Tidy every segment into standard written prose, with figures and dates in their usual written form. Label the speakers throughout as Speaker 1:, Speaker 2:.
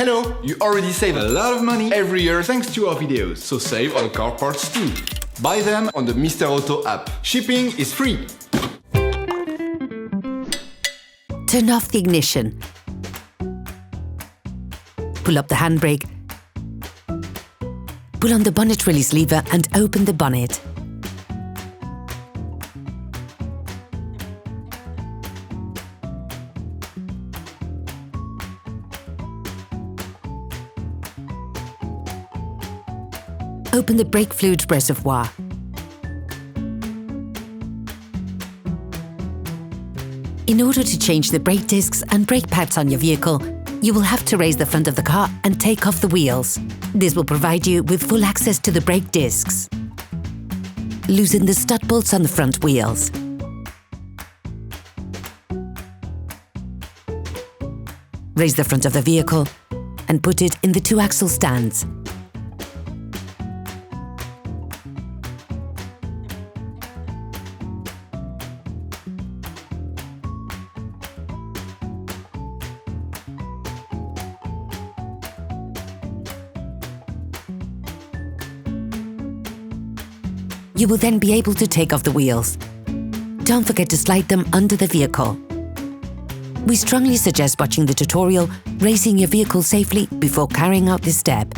Speaker 1: Hello! You already save a lot of money every year thanks to our videos, so save on car parts too. Buy them on the Mr. Auto app. Shipping is free.
Speaker 2: Turn off the ignition. Pull up the handbrake. Pull on the bonnet release lever and open the bonnet. Open the brake fluid reservoir. In order to change the brake discs and brake pads on your vehicle, you will have to raise the front of the car and take off the wheels. This will provide you with full access to the brake discs. Loosen the stud bolts on the front wheels. Raise the front of the vehicle and put it in the 2-axle stands. You will then be able to take off the wheels. Don't forget to slide them under the vehicle. We strongly suggest watching the tutorial, racing your vehicle safely before carrying out this step.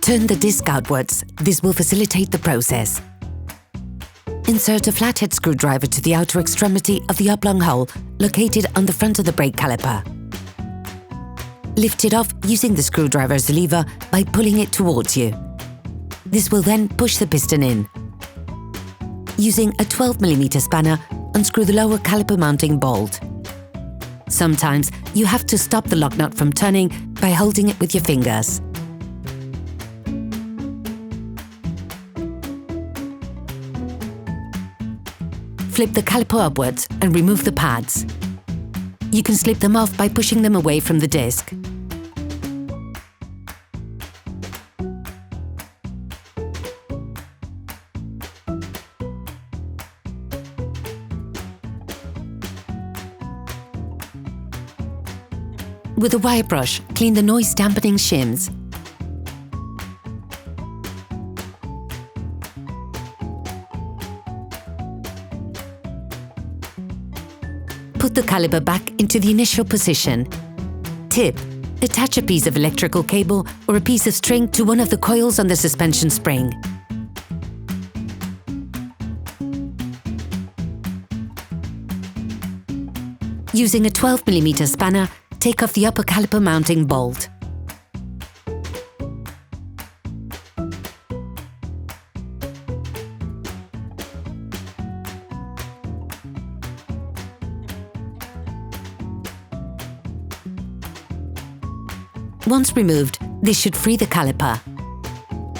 Speaker 2: Turn the disc outwards. This will facilitate the process. Insert a flathead screwdriver to the outer extremity of the oblong hole located on the front of the brake caliper. Lift it off using the screwdriver as a lever by pulling it towards you. This will then push the piston in. Using a 12mm spanner, unscrew the lower caliper mounting bolt. Sometimes you have to stop the lock nut from turning by holding it with your fingers. Flip the caliper upwards and remove the pads. You can slip them off by pushing them away from the disc. With a wire brush, clean the noise dampening shims. Put the caliper back into the initial position. Tip: attach a piece of electrical cable or a piece of string to one of the coils on the suspension spring. Using a 12mm spanner, take off the upper caliper mounting bolt. Once removed, this should free the caliper.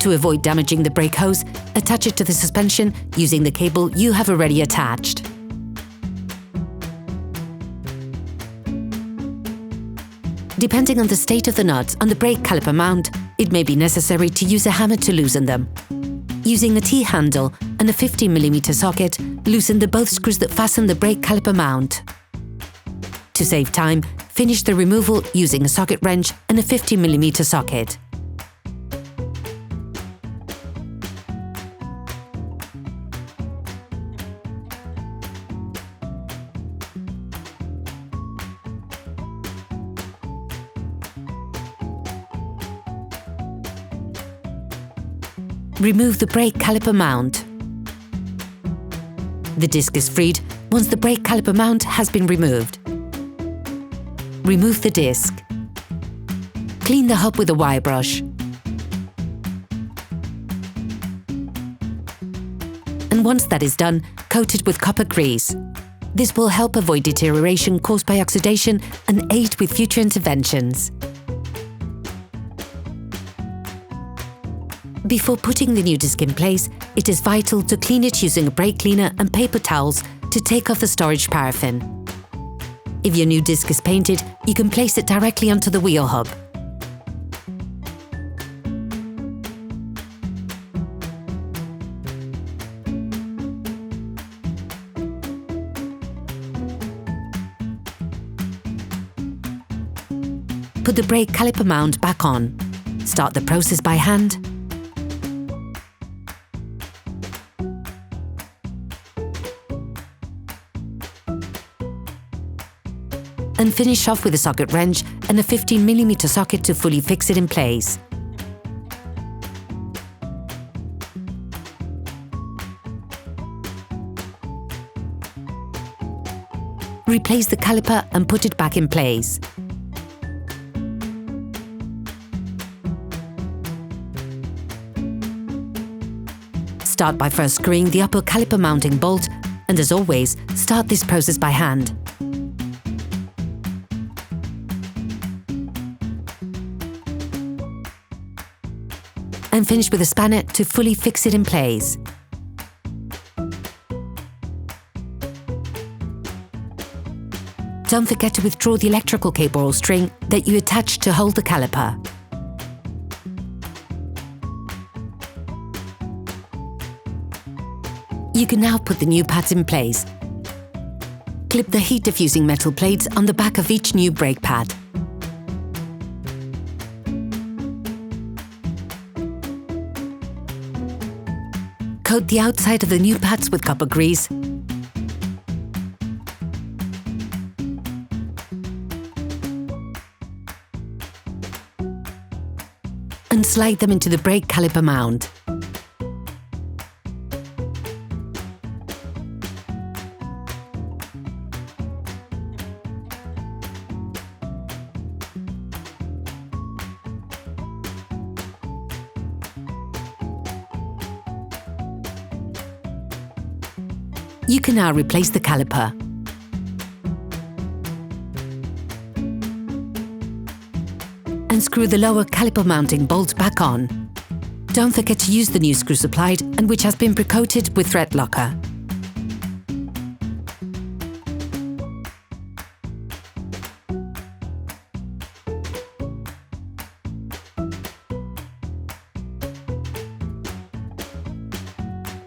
Speaker 2: To avoid damaging the brake hose, attach it to the suspension using the cable you have already attached. Depending on the state of the nuts on the brake caliper mount, it may be necessary to use a hammer to loosen them. Using a T-handle and a 15mm socket, loosen the both screws that fasten the brake caliper mount. To save time, finish the removal using a socket wrench and a 15mm socket. Remove the brake caliper mount. The disc is freed once the brake caliper mount has been removed. Remove the disc. Clean the hub with a wire brush. And once that is done, coat it with copper grease. This will help avoid deterioration caused by oxidation and aid with future interventions. Before putting the new disc in place, it is vital to clean it using a brake cleaner and paper towels to take off the storage paraffin. If your new disc is painted, you can place it directly onto the wheel hub. Put the brake caliper mount back on. Start the process by hand. And finish off with a socket wrench and a 15mm socket to fully fix it in place. Replace the caliper and put it back in place. Start by first screwing the upper caliper mounting bolt, and as always, start this process by hand. And finish with a spanner to fully fix it in place. Don't forget to withdraw the electrical cable or string that you attached to hold the caliper. You can now put the new pads in place. Clip the heat diffusing metal plates on the back of each new brake pad. Coat the outside of the new pads with copper grease. And slide them into the brake caliper mount. You can now replace the caliper. And screw the lower caliper mounting bolt back on. Don't forget to use the new screw supplied and which has been pre-coated with thread locker.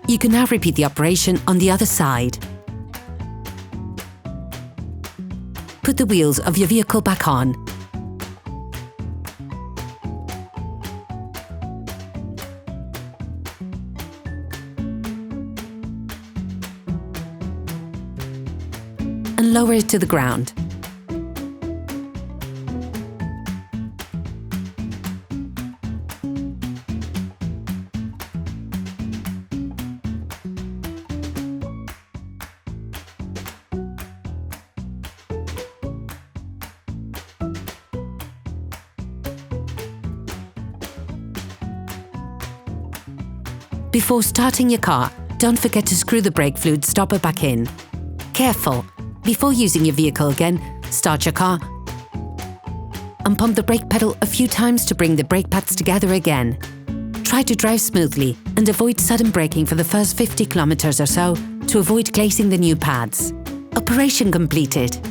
Speaker 2: You can now repeat the operation on the other side. Put the wheels of your vehicle back on. And lower it to the ground. Before starting your car, don't forget to screw the brake fluid stopper back in. Careful! Before using your vehicle again, start your car and pump the brake pedal a few times to bring the brake pads together again. Try to drive smoothly and avoid sudden braking for the first 50 kilometers or so to avoid glazing the new pads. Operation completed.